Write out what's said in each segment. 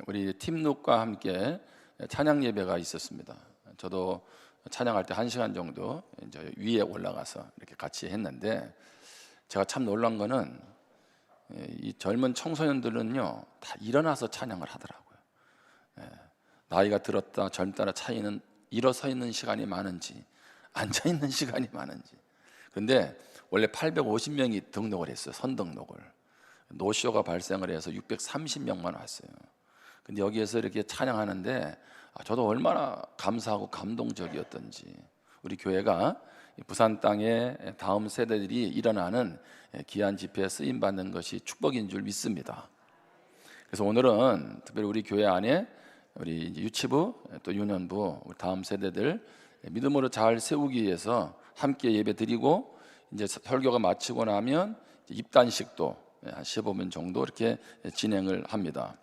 우리 팀룩과 함께 찬양 예배가 있었습니다. 저도 찬양할 때 1시간 정도 이제 위에 올라가서 이렇게 같이 했는데, 제가 참 놀란 거는 이 젊은 청소년들은요 다 일어나서 찬양을 하더라고요. 나이가 들었다 젊다의 차이는 일어서 있는 시간이 많은지 앉아 있는 시간이 많은지. 근데 원래 850명이 등록을 했어요. 선등록을. 노쇼가 발생을 해서 630명만 왔어요. 근데 여기에서 이렇게 찬양하는데 저도 얼마나 감사하고 감동적이었던지. 우리 교회가 부산 땅에 다음 세대들이 일어나는 귀한 집회에 쓰임 받는 것이 축복인 줄 믿습니다. 그래서 오늘은 특별히 우리 교회 안에 우리 유치부 또 유년부 우리 다음 세대들 믿음으로 잘 세우기 위해서 함께 예배 드리고, 이제 설교가 마치고 나면 입단식도 한 15분 정도 이렇게 진행을 합니다.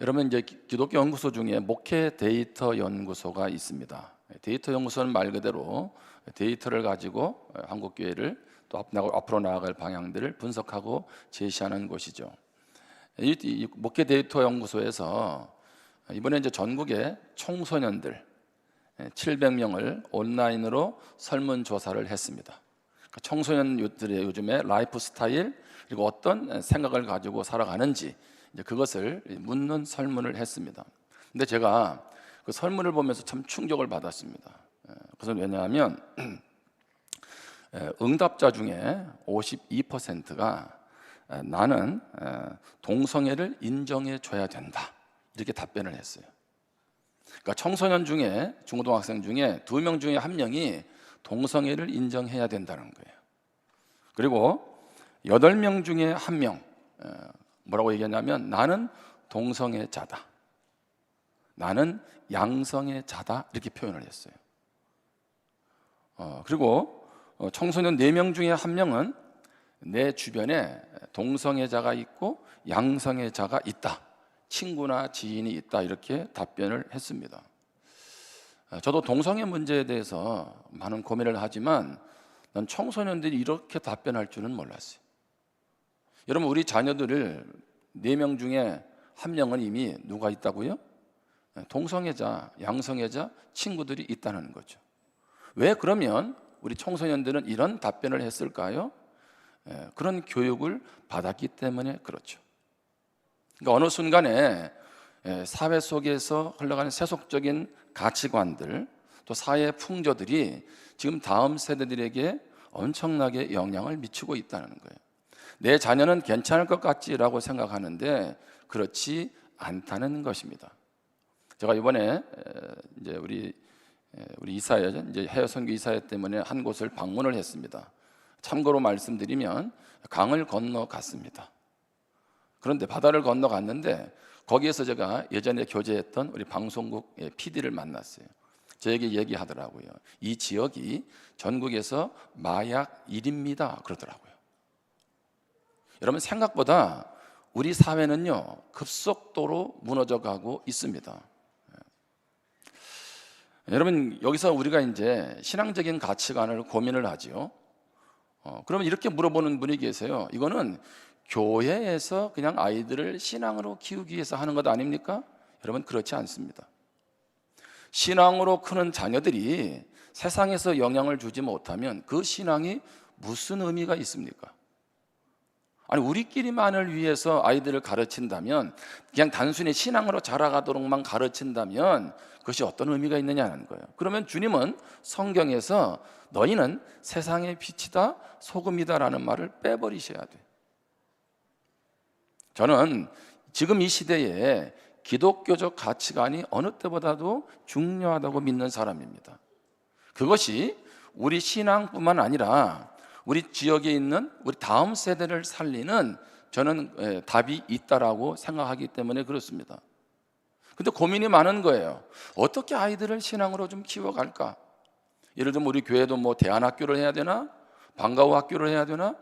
여러분, 이제 기독교 연구소 중에 목회 데이터 연구소가 있습니다. 데이터 연구소는 말 그대로 데이터를 가지고 한국 교회를 또 앞으로 나아갈 방향들을 분석하고 제시하는 곳이죠. 이 목회 데이터 연구소에서 이번에 이제 전국의 청소년들 700명을 온라인으로 설문 조사를 했습니다. 청소년들의 요즘에 라이프 스타일, 그리고 어떤 생각을 가지고 살아가는지 이제 그것을 묻는 설문을 했습니다. 근데 제가 그 설문을 보면서 참 충격을 받았습니다. 그것은 왜냐하면 응답자 중에 52%가 나는 동성애를 인정해 줘야 된다, 이렇게 답변을 했어요. 그러니까 청소년 중에, 중고등학생 중에 2명 중에 1명이 동성애를 인정해야 된다는 거예요. 그리고 8명 중에 1명 뭐라고 얘기했냐면 나는 동성애자다, 나는 양성애자다, 이렇게 표현을 했어요. 그리고 청소년 4명 중에 1명은 내 주변에 동성애자가 있고 양성애자가 있다, 친구나 지인이 있다, 이렇게 답변을 했습니다. 저도 동성애 문제에 대해서 많은 고민을 하지만 난 청소년들이 이렇게 답변할 줄은 몰랐어요. 여러분, 우리 자녀들을 4명 중에 1명은 이미 누가 있다고요? 동성애자, 양성애자 친구들이 있다는 거죠. 왜 그러면 우리 청소년들은 이런 답변을 했을까요? 그런 교육을 받았기 때문에 그렇죠. 그러니까 어느 순간에 사회 속에서 흘러가는 세속적인 가치관들, 또 사회 풍조들이 지금 다음 세대들에게 엄청나게 영향을 미치고 있다는 거예요. 내 자녀는 괜찮을 것 같지라고 생각하는데 그렇지 않다는 것입니다. 제가 이번에 이제 우리 이사회, 이제 해외 선교 이사회 때문에 한 곳을 방문을 했습니다. 참고로 말씀드리면 강을 건너갔습니다. 그런데 바다를 건너갔는데 거기에서 제가 예전에 교제했던 우리 방송국 PD를 만났어요. 저에게 얘기하더라고요. 이 지역이 전국에서 마약 1위입니다 그러더라고요. 여러분, 생각보다 우리 사회는요 급속도로 무너져가고 있습니다. 여러분, 여기서 우리가 이제 신앙적인 가치관을 고민을 하지요. 그러면 이렇게 물어보는 분이 계세요. 이거는 교회에서 그냥 아이들을 신앙으로 키우기 위해서 하는 것 아닙니까? 여러분, 그렇지 않습니다. 신앙으로 크는 자녀들이 세상에서 영향을 주지 못하면 그 신앙이 무슨 의미가 있습니까? 아니, 우리끼리만을 위해서 아이들을 가르친다면, 그냥 단순히 신앙으로 자라가도록만 가르친다면 그것이 어떤 의미가 있느냐는 거예요. 그러면 주님은 성경에서 너희는 세상의 빛이다, 소금이다라는 말을 빼버리셔야 돼요. 저는 지금 이 시대에 기독교적 가치관이 어느 때보다도 중요하다고 믿는 사람입니다. 그것이 우리 신앙뿐만 아니라 우리 지역에 있는 우리 다음 세대를 살리는 저는 답이 있다라고 생각하기 때문에 그렇습니다. 근데 고민이 많은 거예요. 어떻게 아이들을 신앙으로 좀 키워갈까? 예를 들면 우리 교회도 뭐 대안학교를 해야 되나? 방과후 학교를 해야 되나?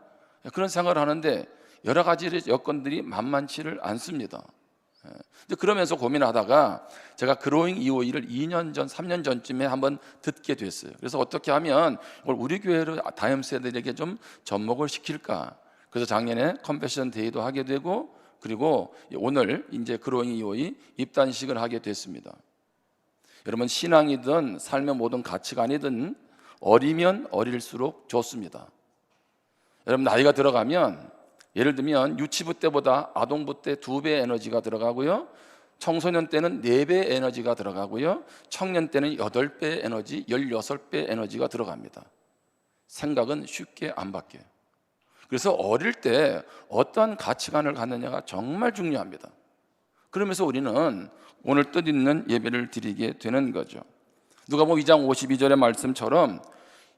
그런 생각을 하는데 여러 가지 여건들이 만만치를 않습니다. 그러면서 고민하다가 제가 그로잉 252를 2년 전, 3년 전쯤에 한번 듣게 됐어요. 그래서 어떻게 하면 이걸 우리 교회로 다음 세대들에게 좀 접목을 시킬까? 그래서 작년에 컨패션 데이도 하게 되고 그리고 오늘 이제 그로잉이오이 입단식을 하게 됐습니다. 여러분, 신앙이든 삶의 모든 가치관이든 어리면 어릴수록 좋습니다. 여러분, 나이가 들어가면 예를 들면 유치부 때보다 아동부 때 2배 에너지가 들어가고요, 청소년 때는 4배 에너지가 들어가고요, 청년 때는 8배 에너지, 16배 에너지가 들어갑니다. 생각은 쉽게 안 바뀌어요. 그래서 어릴 때 어떠한 가치관을 갖느냐가 정말 중요합니다. 그러면서 우리는 오늘 뜻있는 예배를 드리게 되는 거죠. 누가복음 2장 52절의 말씀처럼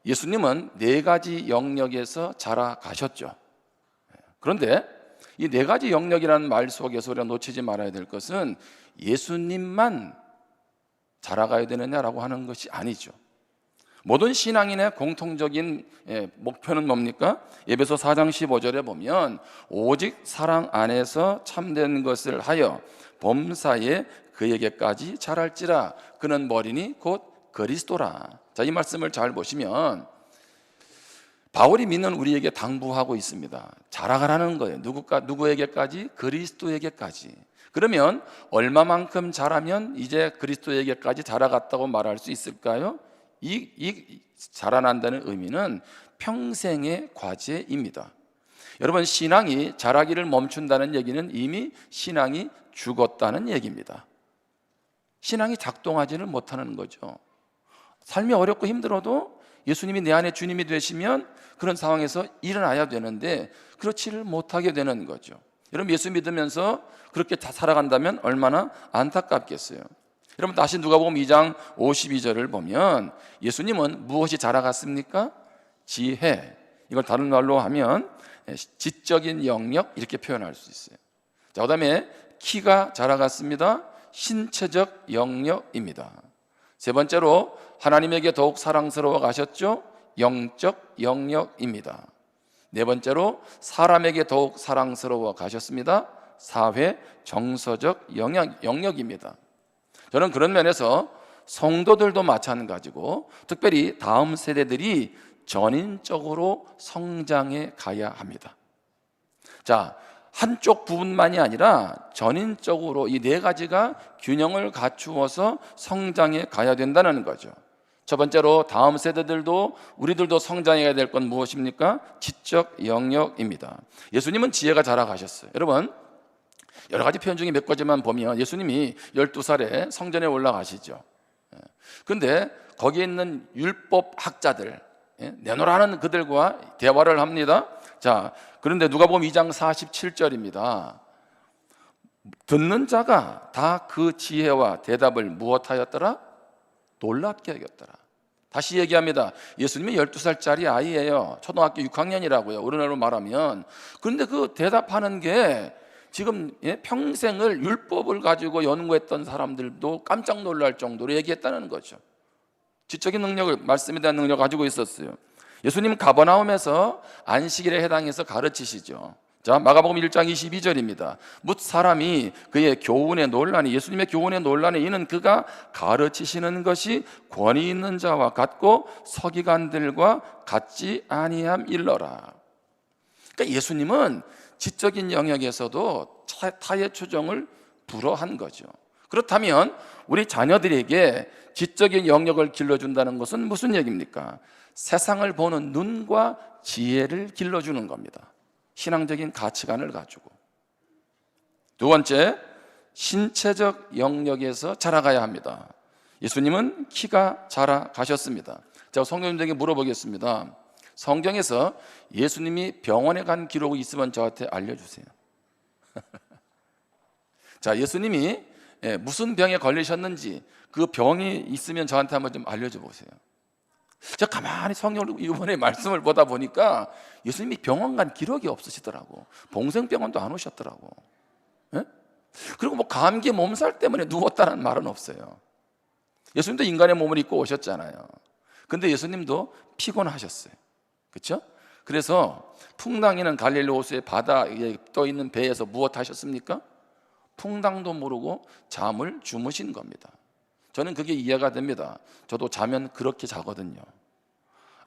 예수님은 4가지 영역에서 자라가셨죠. 그런데 이 4가지 영역이라는 말 속에서 우리가 놓치지 말아야 될 것은 예수님만 자라가야 되느냐라고 하는 것이 아니죠. 모든 신앙인의 공통적인 목표는 뭡니까? 에베소 4장 15절에 보면 오직 사랑 안에서 참된 것을 하여 범사에 그에게까지 자랄지라. 그는 머리니 곧 그리스도라. 자, 이 말씀을 잘 보시면 바울이 믿는 우리에게 당부하고 있습니다. 자라가라는 거예요. 누구에게까지? 그리스도에게까지. 그러면 얼마만큼 자라면 이제 그리스도에게까지 자라갔다고 말할 수 있을까요? 이 자라난다는 의미는 평생의 과제입니다. 여러분, 신앙이 자라기를 멈춘다는 얘기는 이미 신앙이 죽었다는 얘기입니다. 신앙이 작동하지를 못하는 거죠. 삶이 어렵고 힘들어도 예수님이 내 안에 주님이 되시면 그런 상황에서 일어나야 되는데 그렇지를 못하게 되는 거죠. 여러분, 예수 믿으면서 그렇게 다 살아간다면 얼마나 안타깝겠어요. 여러분, 다시 누가복음 2장 52절을 보면 예수님은 무엇이 자라갔습니까? 지혜. 이걸 다른 말로 하면 지적인 영역, 이렇게 표현할 수 있어요. 자, 그다음에 키가 자라갔습니다. 신체적 영역입니다. 세 번째로 하나님에게 더욱 사랑스러워 가셨죠? 영적 영역입니다. 네 번째로 사람에게 더욱 사랑스러워 가셨습니다. 사회 정서적 영역입니다. 저는 그런 면에서 성도들도 마찬가지고 특별히 다음 세대들이 전인적으로 성장해 가야 합니다. 자, 한쪽 부분만이 아니라 전인적으로 이 4가지가 균형을 갖추어서 성장해 가야 된다는 거죠. 첫 번째로 다음 세대들도 우리들도 성장해야 될 건 무엇입니까? 지적 영역입니다. 예수님은 지혜가 자라가셨어요. 여러분, 여러 가지 표현 중에 몇 가지만 보면 예수님이 12살에 성전에 올라가시죠. 그런데 거기에 있는 율법 학자들, 내노라는 그들과 대화를 합니다. 자, 그런데 누가복음 2장 47절입니다. 듣는 자가 다 그 지혜와 대답을 무엇하였더라? 놀랍게 여겼더라. 다시 얘기합니다. 예수님이 12살짜리 아이예요. 초등학교 6학년이라고요. 우리나라로 말하면. 그런데 그 대답하는 게 지금 평생을 율법을 가지고 연구했던 사람들도 깜짝 놀랄 정도로 얘기했다는 거죠. 지적인 능력을, 말씀에 대한 능력을 가지고 있었어요. 예수님 가버나움에서 안식일에 해당해서 가르치시죠. 자, 마가복음 1장 22절입니다. 뭇 사람이 그의 교훈에 놀라니, 예수님의 교훈에 놀라니 이는 그가 가르치시는 것이 권위 있는 자와 같고 서기관들과 같지 아니함 일러라. 그러니까 예수님은 지적인 영역에서도 타의 추종을 불허한 거죠. 그렇다면 우리 자녀들에게 지적인 영역을 길러준다는 것은 무슨 얘기입니까? 세상을 보는 눈과 지혜를 길러주는 겁니다. 신앙적인 가치관을 가지고. 두 번째, 신체적 영역에서 자라가야 합니다. 예수님은 키가 자라가셨습니다. 제가 성경님들에게 물어보겠습니다. 성경에서 예수님이 병원에 간 기록이 있으면 저한테 알려주세요. 자, 예수님이 무슨 병에 걸리셨는지 그 병이 있으면 저한테 한번 좀 알려줘 보세요. 제가 가만히 성경을 이번에 말씀을 보다 보니까 예수님이 병원 간 기록이 없으시더라고. 봉생병원도 안 오셨더라고. 예? 그리고 뭐 감기 몸살 때문에 누웠다는 말은 없어요. 예수님도 인간의 몸을 입고 오셨잖아요. 근데 예수님도 피곤하셨어요. 그렇죠? 그래서 풍랑이는 갈릴리 호수의 바다에 떠 있는 배에서 무엇 하셨습니까? 풍랑도 모르고 잠을 주무신 겁니다. 저는 그게 이해가 됩니다. 저도 자면 그렇게 자거든요.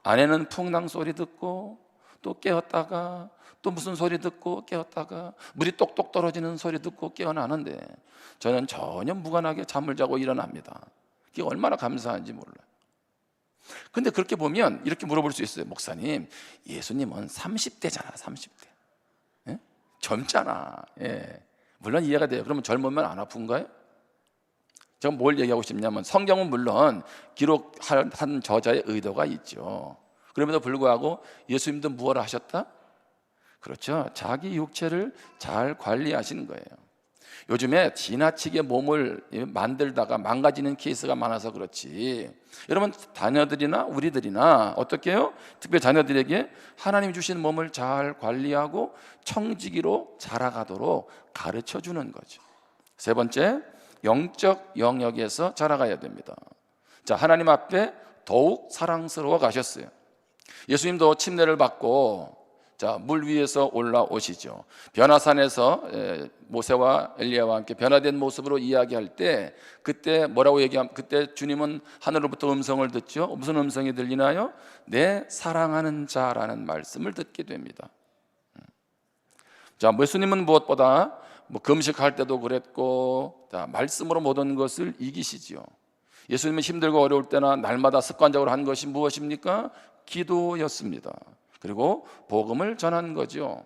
아내는 풍랑 소리 듣고 또 깨었다가 또 무슨 소리 듣고 깨었다가 물이 똑똑 떨어지는 소리 듣고 깨어나는데 저는 전혀 무관하게 잠을 자고 일어납니다. 이게 얼마나 감사한지 몰라요. 근데 그렇게 보면 이렇게 물어볼 수 있어요. 목사님, 예수님은 30대잖아 30대. 예? 젊잖아. 예. 물론 이해가 돼요. 그러면 젊으면 안 아픈가요? 제가 뭘 얘기하고 싶냐면 성경은 물론 기록한 저자의 의도가 있죠. 그럼에도 불구하고 예수님도 무엇을 하셨다? 그렇죠. 자기 육체를 잘 관리하시는 거예요. 요즘에 지나치게 몸을 만들다가 망가지는 케이스가 많아서 그렇지, 여러분 자녀들이나 우리들이나 어떻게 해요? 특별히 자녀들에게 하나님이 주신 몸을 잘 관리하고 청지기로 자라가도록 가르쳐 주는 거죠. 세 번째, 영적 영역에서 자라가야 됩니다. 자, 하나님 앞에 더욱 사랑스러워 가셨어요. 예수님도 침례를 받고 자, 물 위에서 올라오시죠. 변화산에서 모세와 엘리야와 함께 변화된 모습으로 이야기할 때 그때 뭐라고 얘기하면, 그때 주님은 하늘로부터 음성을 듣죠. 무슨 음성이 들리나요? 내 사랑하는 자라는 말씀을 듣게 됩니다. 자, 예수님은 무엇보다 금식할 때도 그랬고, 자, 말씀으로 모든 것을 이기시지요. 예수님은 힘들고 어려울 때나 날마다 습관적으로 한 것이 무엇입니까? 기도였습니다. 그리고 복음을 전한 거죠.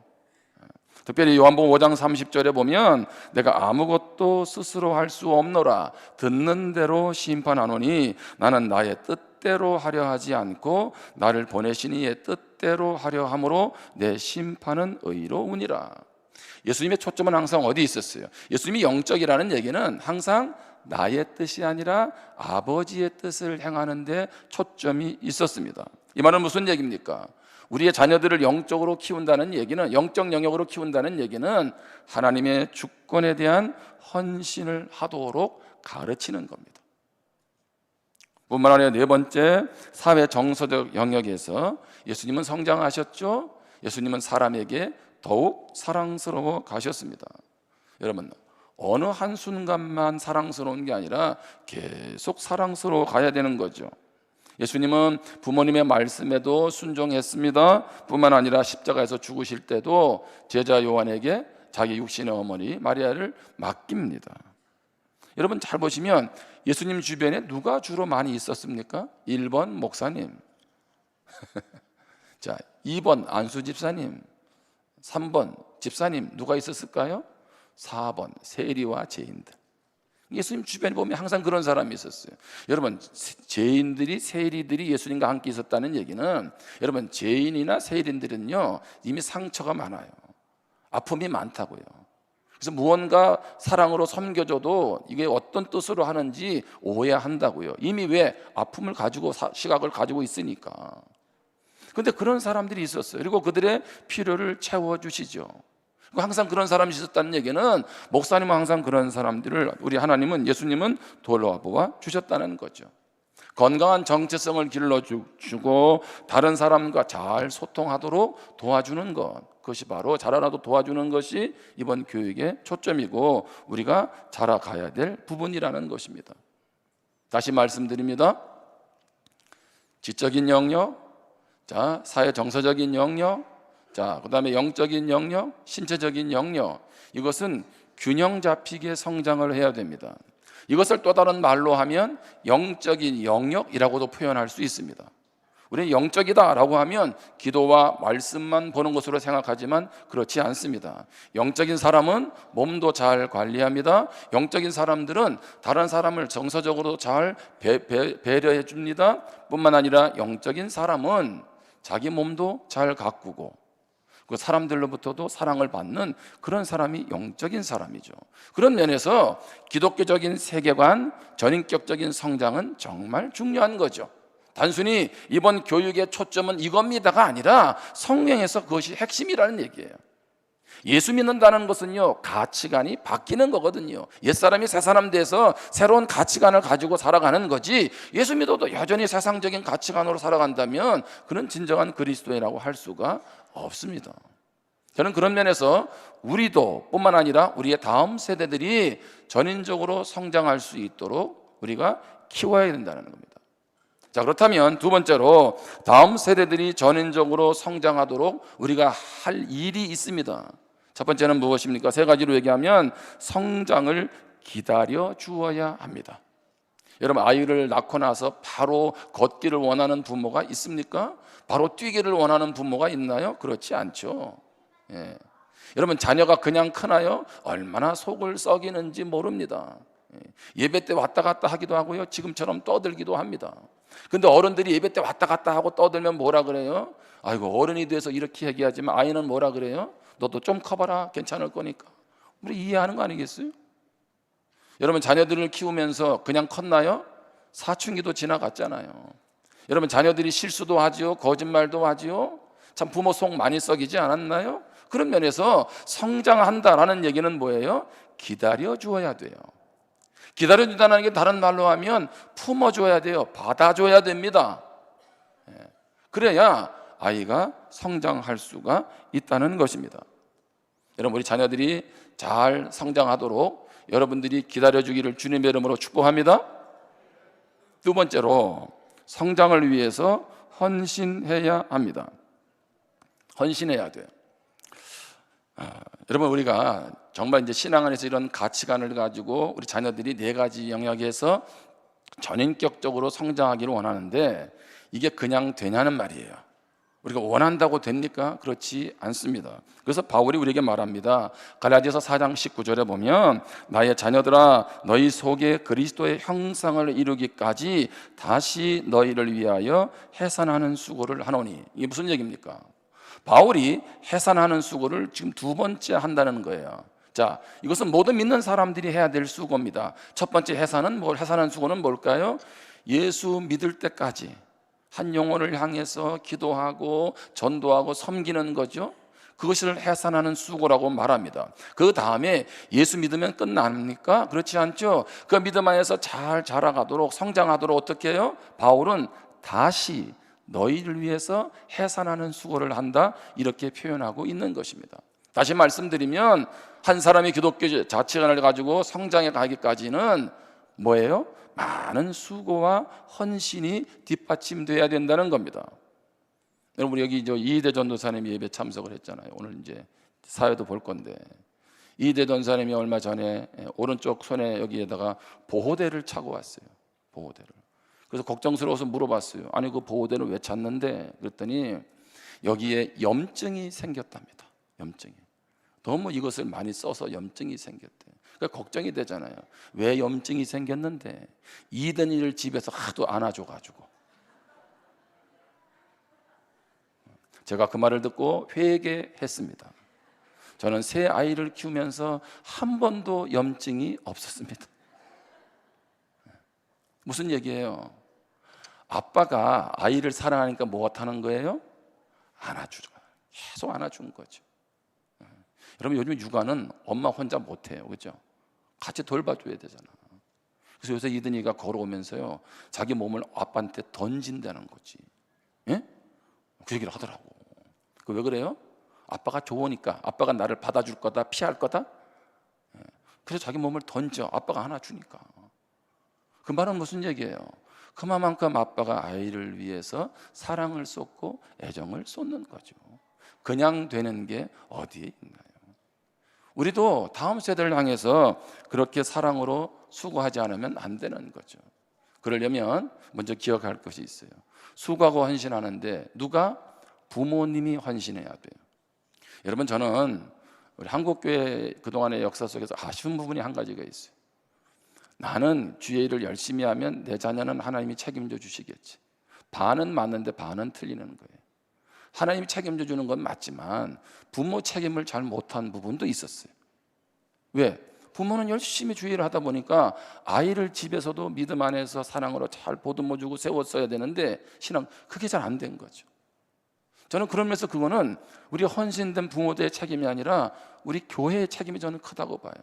특별히 요한복음 5장 30절에 보면 내가 아무것도 스스로 할 수 없노라, 듣는 대로 심판하노니 나는 나의 뜻대로 하려 하지 않고 나를 보내신 이의 뜻대로 하려 함으로 내 심판은 의로우니라. 예수님의 초점은 항상 어디 있었어요? 예수님이 영적이라는 얘기는 항상 나의 뜻이 아니라 아버지의 뜻을 행하는 데 초점이 있었습니다. 이 말은 무슨 얘기입니까? 우리의 자녀들을 영적으로 키운다는 얘기는, 영적 영역으로 키운다는 얘기는 하나님의 주권에 대한 헌신을 하도록 가르치는 겁니다. 뿐만 아니라 네 번째, 사회 정서적 영역에서 예수님은 성장하셨죠. 예수님은 사람에게 더욱 사랑스러워 가셨습니다. 여러분, 어느 한순간만 사랑스러운 게 아니라 계속 사랑스러워 가야 되는 거죠. 예수님은 부모님의 말씀에도 순종했습니다. 뿐만 아니라 십자가에서 죽으실 때도 제자 요한에게 자기 육신의 어머니 마리아를 맡깁니다. 여러분 잘 보시면 예수님 주변에 누가 주로 많이 있었습니까? 1번 목사님, 자 2번 안수 집사님, 3번 집사님, 누가 있었을까요? 4번 세리와 죄인들. 예수님 주변에 보면 항상 그런 사람이 있었어요. 여러분, 죄인들이, 세리들이 예수님과 함께 있었다는 얘기는, 여러분 죄인이나 세리들은요 이미 상처가 많아요. 아픔이 많다고요. 그래서 무언가 사랑으로 섬겨줘도 이게 어떤 뜻으로 하는지 오해한다고요. 이미 왜 아픔을 가지고 시각을 가지고 있으니까. 그런데 그런 사람들이 있었어요. 그리고 그들의 필요를 채워주시죠. 항상 그런 사람이 있었다는 얘기는 목사님은 항상 그런 사람들을 우리 하나님은, 예수님은 돌보아 주셨다는 거죠. 건강한 정체성을 길러주고 다른 사람과 잘 소통하도록 도와주는 것, 그것이 바로 자라나도 도와주는 것이 이번 교육의 초점이고 우리가 자라가야 될 부분이라는 것입니다. 다시 말씀드립니다. 지적인 영역, 자 사회 정서적인 영역, 자, 그 다음에 영적인 영역, 신체적인 영역, 이것은 균형 잡히게 성장을 해야 됩니다. 이것을 또 다른 말로 하면 영적인 영역이라고도 표현할 수 있습니다. 우리는 영적이다라고 하면 기도와 말씀만 보는 것으로 생각하지만 그렇지 않습니다. 영적인 사람은 몸도 잘 관리합니다. 영적인 사람들은 다른 사람을 정서적으로 잘 배려해 줍니다. 뿐만 아니라 영적인 사람은 자기 몸도 잘 가꾸고 그 사람들로부터도 사랑을 받는 그런 사람이 영적인 사람이죠. 그런 면에서 기독교적인 세계관, 전인격적인 성장은 정말 중요한 거죠. 단순히 이번 교육의 초점은 이겁니다가 아니라 성경에서 그것이 핵심이라는 얘기예요. 예수 믿는다는 것은요 가치관이 바뀌는 거거든요. 옛사람이 새사람 돼서 새로운 가치관을 가지고 살아가는 거지, 예수 믿어도 여전히 세상적인 가치관으로 살아간다면 그는 진정한 그리스도인이라고 할 수가 없습니다. 저는 그런 면에서 우리도 뿐만 아니라 우리의 다음 세대들이 전인적으로 성장할 수 있도록 우리가 키워야 된다는 겁니다. 자, 그렇다면 두 번째로 다음 세대들이 전인적으로 성장하도록 우리가 할 일이 있습니다. 첫 번째는 무엇입니까? 세 가지로 얘기하면 성장을 기다려 주어야 합니다. 여러분, 아이를 낳고 나서 바로 걷기를 원하는 부모가 있습니까? 바로 뛰기를 원하는 부모가 있나요? 그렇지 않죠. 예. 여러분, 자녀가 그냥 크나요? 얼마나 속을 썩이는지 모릅니다. 예배 때 왔다 갔다 하기도 하고요, 지금처럼 떠들기도 합니다. 근데 어른들이 예배 때 왔다 갔다 하고 떠들면 뭐라 그래요? 아이고, 어른이 돼서 이렇게 얘기하지만 아이는 뭐라 그래요? 너도 좀 커봐라, 괜찮을 거니까. 우리 이해하는 거 아니겠어요? 여러분, 자녀들을 키우면서 그냥 컸나요? 사춘기도 지나갔잖아요. 여러분, 자녀들이 실수도 하지요, 거짓말도 하지요. 참 부모 속 많이 썩이지 않았나요? 그런 면에서 성장한다라는 얘기는 뭐예요? 기다려 주어야 돼요. 기다려 준다는 게 다른 말로 하면 품어줘야 돼요. 받아줘야 됩니다. 그래야 아이가 성장할 수가 있다는 것입니다. 여러분, 우리 자녀들이 잘 성장하도록 여러분들이 기다려주기를 주님의 이름으로 축복합니다. 두 번째로 성장을 위해서 헌신해야 합니다. 헌신해야 돼요. 여러분, 우리가 정말 이제 신앙 안에서 이런 가치관을 가지고 우리 자녀들이 네 가지 영역에서 전인격적으로 성장하기를 원하는데 이게 그냥 되냐는 말이에요. 우리가 원한다고 됩니까? 그렇지 않습니다. 그래서 바울이 우리에게 말합니다. 갈라디아서 4장 19절에 보면 나의 자녀들아, 너희 속에 그리스도의 형상을 이루기까지 다시 너희를 위하여 해산하는 수고를 하노니. 이게 무슨 얘기입니까? 바울이 해산하는 수고를 지금 두 번째 한다는 거예요. 자, 이것은 모든 믿는 사람들이 해야 될 수고입니다. 첫 번째 해산하는 수고는 뭘까요? 예수 믿을 때까지 한 영혼을 향해서 기도하고 전도하고 섬기는 거죠. 그것을 해산하는 수고라고 말합니다. 그 다음에 예수 믿으면 끝납니까? 그렇지 않죠. 그 믿음 안에서 잘 자라가도록 성장하도록 어떻게 해요? 바울은 다시 너희를 위해서 해산하는 수고를 한다, 이렇게 표현하고 있는 것입니다. 다시 말씀드리면 한 사람이 기독교 자체관을 가지고 성장해 가기까지는 뭐예요? 많은 수고와 헌신이 뒷받침돼야 된다는 겁니다. 여러분, 우리 여기 이희대 전도사님이 예배 참석을 했잖아요. 오늘 이제 사회도 볼 건데, 이희대 전도사님이 얼마 전에 오른쪽 손에 여기에다가 보호대를 차고 왔어요. 보호대를. 그래서 걱정스러워서 물어봤어요. 아니, 그 보호대는 왜 찼는데? 그랬더니 여기에 염증이 생겼답니다. 염증이. 너무 이것을 많이 써서 염증이 생겼대. 그러니까 걱정이 되잖아요. 왜 염증이 생겼는데? 이든이를 집에서 하도 안아줘가지고. 제가 그 말을 듣고 회개했습니다. 저는 새 아이를 키우면서 한 번도 염증이 없었습니다. 무슨 얘기예요? 아빠가 아이를 사랑하니까 뭐가 하는 거예요? 안아주죠. 계속 안아준 거죠. 여러분, 요즘 육아는 엄마 혼자 못해요, 그렇죠? 같이 돌봐줘야 되잖아. 그래서 요새 이든이가 걸어오면서요, 자기 몸을 아빠한테 던진다는 거지. 예? 그 얘기를 하더라고. 그 왜 그래요? 아빠가 좋으니까, 아빠가 나를 받아줄 거다, 피할 거다. 그래서 자기 몸을 던져, 아빠가 안아주니까. 그 말은 무슨 얘기예요? 그만큼 아빠가 아이를 위해서 사랑을 쏟고 애정을 쏟는 거죠. 그냥 되는 게 어디에 있나요? 우리도 다음 세대를 향해서 그렇게 사랑으로 수고하지 않으면 안 되는 거죠. 그러려면 먼저 기억할 것이 있어요. 수고하고 헌신하는데 누가? 부모님이 헌신해야 돼요. 여러분, 저는 우리 한국교회 그동안의 역사 속에서 아쉬운 부분이 한 가지가 있어요. 나는 주의 일을 열심히 하면 내 자녀는 하나님이 책임져 주시겠지. 반은 맞는데 반은 틀리는 거예요. 하나님이 책임져 주는 건 맞지만 부모 책임을 잘 못한 부분도 있었어요. 왜? 부모는 열심히 주의 일을 하다 보니까 아이를 집에서도 믿음 안에서 사랑으로 잘 보듬어 주고 세웠어야 되는데 신앙, 그게 잘 안 된 거죠. 저는 그런 면에서 그거는 우리 헌신된 부모들의 책임이 아니라 우리 교회의 책임이 저는 크다고 봐요.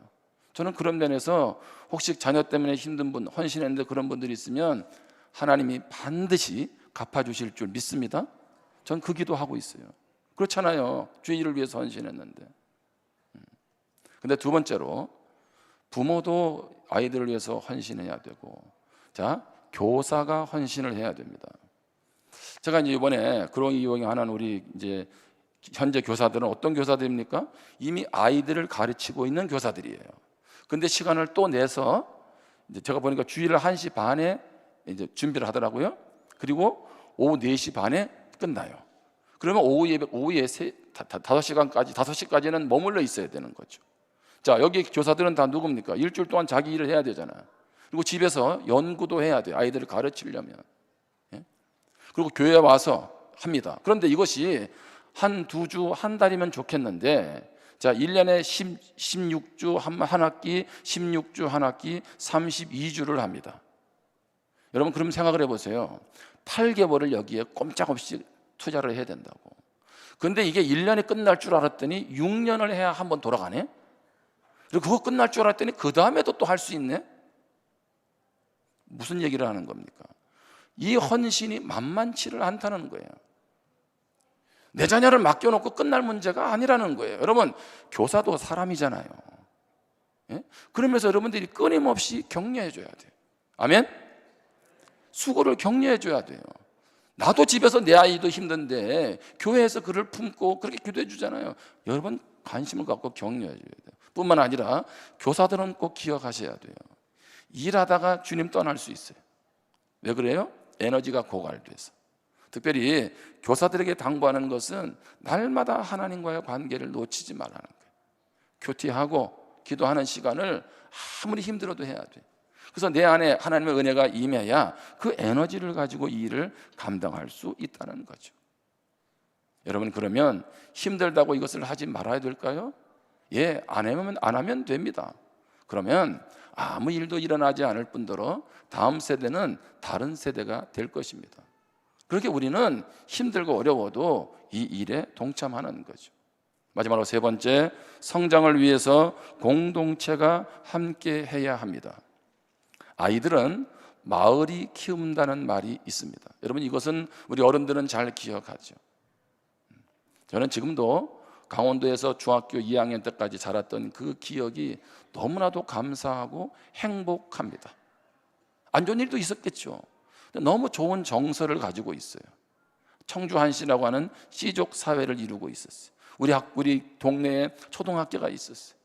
저는 그런 면에서 혹시 자녀 때문에 힘든 분, 헌신했는데 그런 분들이 있으면 하나님이 반드시 갚아주실 줄 믿습니다. 전 그 기도하고 있어요. 그렇잖아요. 주의 일을 위해서 헌신했는데. 근데 두 번째로 부모도 아이들을 위해서 헌신해야 되고, 자, 교사가 헌신을 해야 됩니다. 제가 이제 이번에 그롱이용이 하는 우리 이제 현재 교사들은 어떤 교사들입니까? 이미 아이들을 가르치고 있는 교사들이에요. 근데 시간을 또 내서 이제 제가 보니까 주일 1시 반에 이제 준비를 하더라고요. 그리고 오후 4시 반에 끝나요. 그러면 오후에 5시간까지는 머물러 있어야 되는 거죠. 자, 여기 교사들은 다 누굽니까? 일주일 동안 자기 일을 해야 되잖아요. 그리고 집에서 연구도 해야 돼요. 아이들을 가르치려면. 예? 그리고 교회에 와서 합니다. 그런데 이것이 한 2주, 한 달이면 좋겠는데, 자, 1년에 16주 한 학기, 16주 한 학기, 32주를 합니다. 여러분, 그럼 생각을 해보세요. 8개월을 여기에 꼼짝없이 투자를 해야 된다고. 그런데 이게 1년에 끝날 줄 알았더니 6년을 해야 한번 돌아가네? 그리고 그거 끝날 줄 알았더니 그 다음에도 또 할 수 있네? 무슨 얘기를 하는 겁니까? 이 헌신이 만만치를 않다는 거예요. 내 자녀를 맡겨놓고 끝날 문제가 아니라는 거예요. 여러분, 교사도 사람이잖아요. 예? 그러면서 여러분들이 끊임없이 격려해 줘야 돼요. 아멘? 수고를 격려해 줘야 돼요. 나도 집에서 내 아이도 힘든데 교회에서 그를 품고 그렇게 기도해 주잖아요. 여러분, 관심을 갖고 격려해 줘야 돼요. 뿐만 아니라 교사들은 꼭 기억하셔야 돼요. 일하다가 주님 떠날 수 있어요. 왜 그래요? 에너지가 고갈돼서. 특별히 교사들에게 당부하는 것은 날마다 하나님과의 관계를 놓치지 말라는 거예요. 큐티하고 기도하는 시간을 아무리 힘들어도 해야 돼요. 그래서 내 안에 하나님의 은혜가 임해야 그 에너지를 가지고 이 일을 감당할 수 있다는 거죠. 여러분, 그러면 힘들다고 이것을 하지 말아야 될까요? 예, 안 하면 됩니다. 그러면 아무 일도 일어나지 않을 뿐더러 다음 세대는 다른 세대가 될 것입니다. 그렇게 우리는 힘들고 어려워도 이 일에 동참하는 거죠. 마지막으로 3번째, 성장을 위해서 공동체가 함께 해야 합니다. 아이들은 마을이 키운다는 말이 있습니다. 여러분, 이것은 우리 어른들은 잘 기억하죠. 저는 지금도 강원도에서 중학교 2학년 때까지 자랐던 그 기억이 너무나도 감사하고 행복합니다. 안 좋은 일도 있었겠죠. 너무 좋은 정서를 가지고 있어요. 청주 한시라고 하는 씨족 사회를 이루고 있었어요. 우리 동네에 초등학교가 있었어요.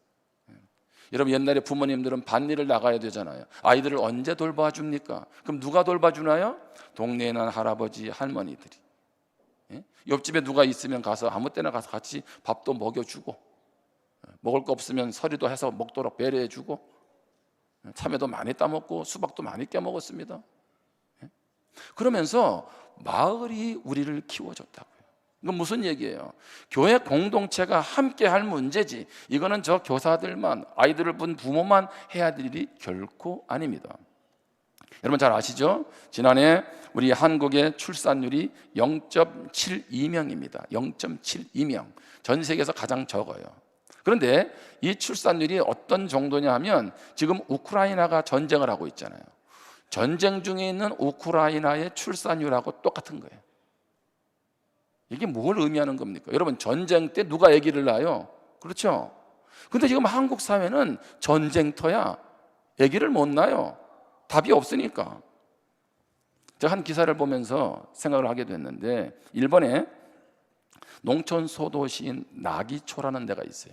여러분, 옛날에 부모님들은 밭일을 나가야 되잖아요. 아이들을 언제 돌봐줍니까? 그럼 누가 돌봐주나요? 동네에 난 할아버지, 할머니들이. 옆집에 누가 있으면 가서 아무 때나 가서 같이 밥도 먹여주고, 먹을 거 없으면 서리도 해서 먹도록 배려해주고, 참외도 많이 따먹고 수박도 많이 깨먹었습니다. 그러면서 마을이 우리를 키워줬다고요. 이건 무슨 얘기예요? 교회 공동체가 함께 할 문제지, 이거는 저 교사들만, 아이들을 본 부모만 해야 될 일이 결코 아닙니다. 여러분 잘 아시죠? 지난해 우리 한국의 출산율이 0.72명입니다. 0.72명. 전 세계에서 가장 적어요. 그런데 이 출산율이 어떤 정도냐 하면 지금 우크라이나가 전쟁을 하고 있잖아요. 전쟁 중에 있는 우크라이나의 출산율하고 똑같은 거예요. 이게 뭘 의미하는 겁니까? 여러분, 전쟁 때 누가 아기를 낳아요? 그렇죠? 근데 지금 한국 사회는 전쟁터야. 아기를 못 낳아요. 답이 없으니까. 제가 한 기사를 보면서 생각을 하게 됐는데, 일본에 농촌 소도시인 나기초라는 데가 있어요.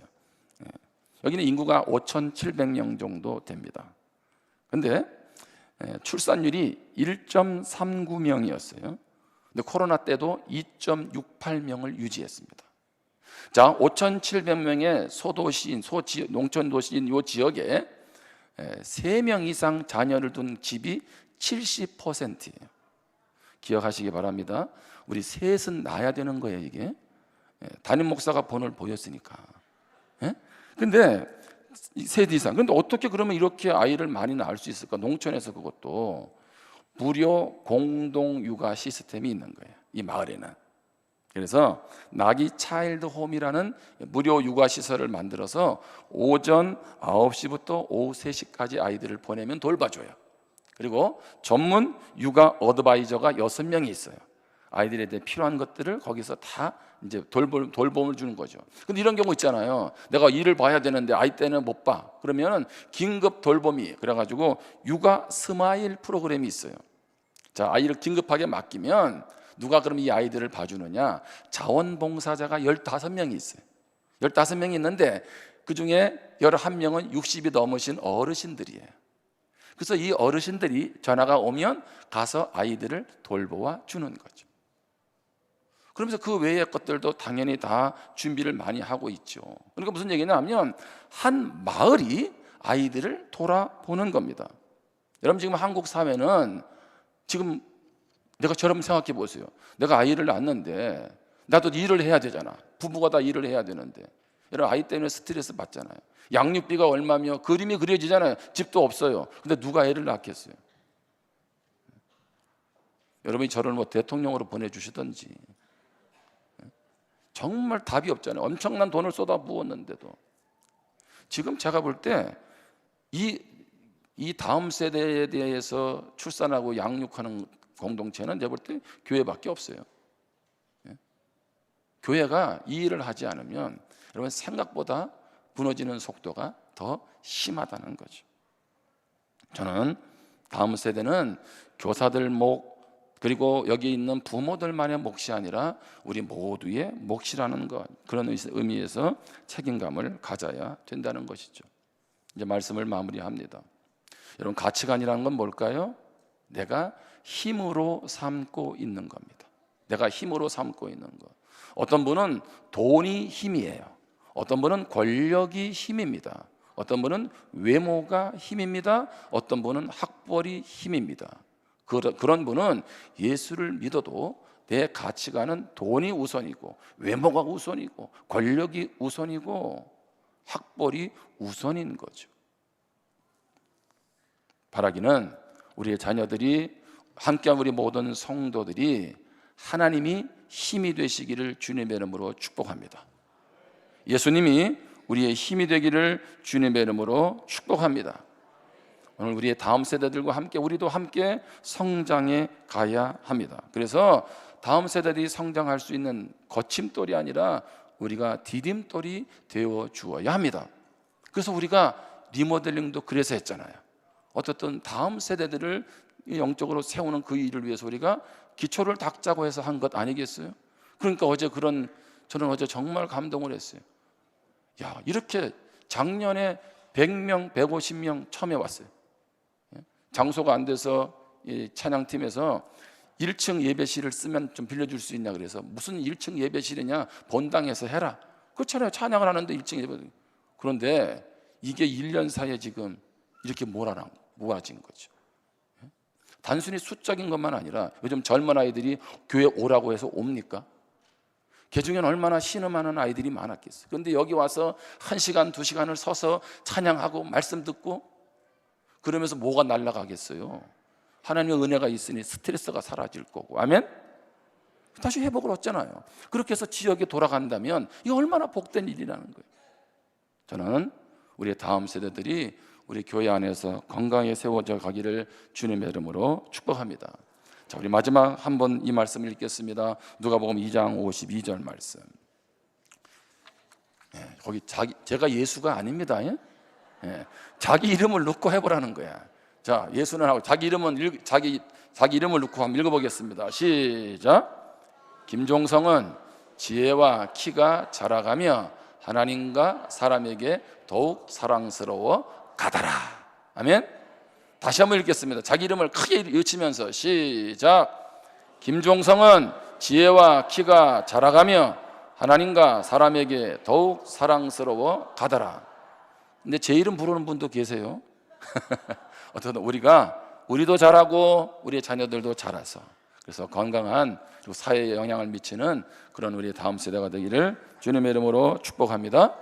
여기는 인구가 5,700명 정도 됩니다. 근데 출산율이 1.39명이었어요. 근데 코로나 때도 2.68명을 유지했습니다. 자, 5,700명의 소도시인, 농촌 도시인 이 지역에 3명 이상 자녀를 둔 집이 70%예요. 기억하시기 바랍니다. 우리 셋은 낳아야 되는 거예요, 이게. 담임 목사가 번호를 보였으니까. 근데 셋 이상. 근데 어떻게 그러면 이렇게 아이를 많이 낳을 수 있을까? 농촌에서 그것도 무료 공동 육아 시스템이 있는 거예요, 이 마을에는. 그래서 나기 차일드 홈이라는 무료 육아 시설을 만들어서 오전 9시부터 오후 3시까지 아이들을 보내면 돌봐줘요. 그리고 전문 육아 어드바이저가 6명이 있어요. 아이들에 필요한 것들을 거기서 다 이제 돌봄을 주는 거죠. 근데 이런 경우 있잖아요. 내가 일을 봐야 되는데 아이 때는 못 봐. 그러면은 긴급 돌봄이, 그래가지고 육아 스마일 프로그램이 있어요. 자, 아이를 긴급하게 맡기면 누가 그럼 이 아이들을 봐주느냐? 자원봉사자가 15명이 있어요. 15명이 있는데 그중에 11명은 60이 넘으신 어르신들이에요. 그래서 이 어르신들이 전화가 오면 가서 아이들을 돌보아 주는 거죠. 그러면서 그 외의 것들도 당연히 다 준비를 많이 하고 있죠. 그러니까 무슨 얘기냐면 한 마을이 아이들을 돌아보는 겁니다. 여러분, 지금 한국 사회는 지금 내가 저럼 생각해 보세요. 내가 아이를 낳았는데 나도 일을 해야 되잖아. 부부가 다 일을 해야 되는데 여러분, 아이 때문에 스트레스 받잖아요. 양육비가 얼마며 그림이 그려지잖아요. 집도 없어요. 근데 누가 애를 낳겠어요? 여러분이 저를 뭐 대통령으로 보내주시든지 정말 답이 없잖아요. 엄청난 돈을 쏟아 부었는데도. 지금 제가 볼 때 이 다음 세대에 대해서 출산하고 양육하는 공동체는 제가 볼 때 교회밖에 없어요. 교회가 이 일을 하지 않으면 여러분, 생각보다 무너지는 속도가 더 심하다는 거죠. 저는 다음 세대는 교사들 몫, 그리고 여기 있는 부모들만의 몫이 아니라 우리 모두의 몫이라는 것, 그런 의미에서 책임감을 가져야 된다는 것이죠. 이제 말씀을 마무리합니다. 여러분, 가치관이라는 건 뭘까요? 내가 힘으로 삼고 있는 겁니다. 내가 힘으로 삼고 있는 것. 어떤 분은 돈이 힘이에요. 어떤 분은 권력이 힘입니다. 어떤 분은 외모가 힘입니다. 어떤 분은 학벌이 힘입니다. 그런 분은 예수를 믿어도 내 가치관은 돈이 우선이고 외모가 우선이고 권력이 우선이고 학벌이 우선인 거죠. 바라기는 우리의 자녀들이, 함께한 우리 모든 성도들이 하나님이 힘이 되시기를 주님의 이름으로 축복합니다. 예수님이 우리의 힘이 되기를 주님의 이름으로 축복합니다. 오늘 우리의 다음 세대들과 함께 우리도 함께 성장해 가야 합니다. 그래서 다음 세대들이 성장할 수 있는 거침돌이 아니라 우리가 디딤돌이 되어 주어야 합니다. 그래서 우리가 리모델링도 그래서 했잖아요. 어쨌든 다음 세대들을 영적으로 세우는 그 일을 위해서 우리가 기초를 닦자고 해서 한 것 아니겠어요? 그러니까 저는 어제 정말 감동을 했어요. 야, 이렇게 작년에 100명, 150명 처음에 왔어요. 장소가 안 돼서 이 찬양팀에서 1층 예배실을 쓰면 좀 빌려줄 수 있냐 그래서 무슨 1층 예배실이냐, 본당에서 해라. 그렇잖아요. 찬양을 하는데 1층 예배. 그런데 이게 1년 사이에 지금 이렇게 모아진 거죠. 단순히 수적인 것만 아니라 요즘 젊은 아이들이 교회 오라고 해서 옵니까? 개중에는 얼마나 신음하는 아이들이 많았겠어요. 그런데 여기 와서 1시간, 2시간을 서서 찬양하고 말씀 듣고 그러면서 뭐가 날아가겠어요? 하나님의 은혜가 있으니 스트레스가 사라질 거고, 아멘? 다시 회복을 얻잖아요. 그렇게 해서 지역에 돌아간다면 이게 얼마나 복된 일이라는 거예요. 저는 우리의 다음 세대들이 우리 교회 안에서 건강하게 세워져 가기를 주님의 이름으로 축복합니다. 자, 우리 마지막 한번 이 말씀을 읽겠습니다. 누가복음 2장 52절 말씀. 거기 제가 예수가 아닙니다. 자기 이름을 넣고 해보라는 거야. 자, 예수는 하고 자기 이름을 넣고 한번 읽어보겠습니다. 시작. 김종성은 지혜와 키가 자라가며 하나님과 사람에게 더욱 사랑스러워 가더라. 아멘. 다시 한번 읽겠습니다. 자기 이름을 크게 외치면서 시작. 김종성은 지혜와 키가 자라가며 하나님과 사람에게 더욱 사랑스러워 가더라. 근데 제 이름 부르는 분도 계세요. 어쨌든 우리도 잘하고 우리의 자녀들도 자라서, 그래서 건강한 사회에 영향을 미치는 그런 우리의 다음 세대가 되기를 주님의 이름으로 축복합니다.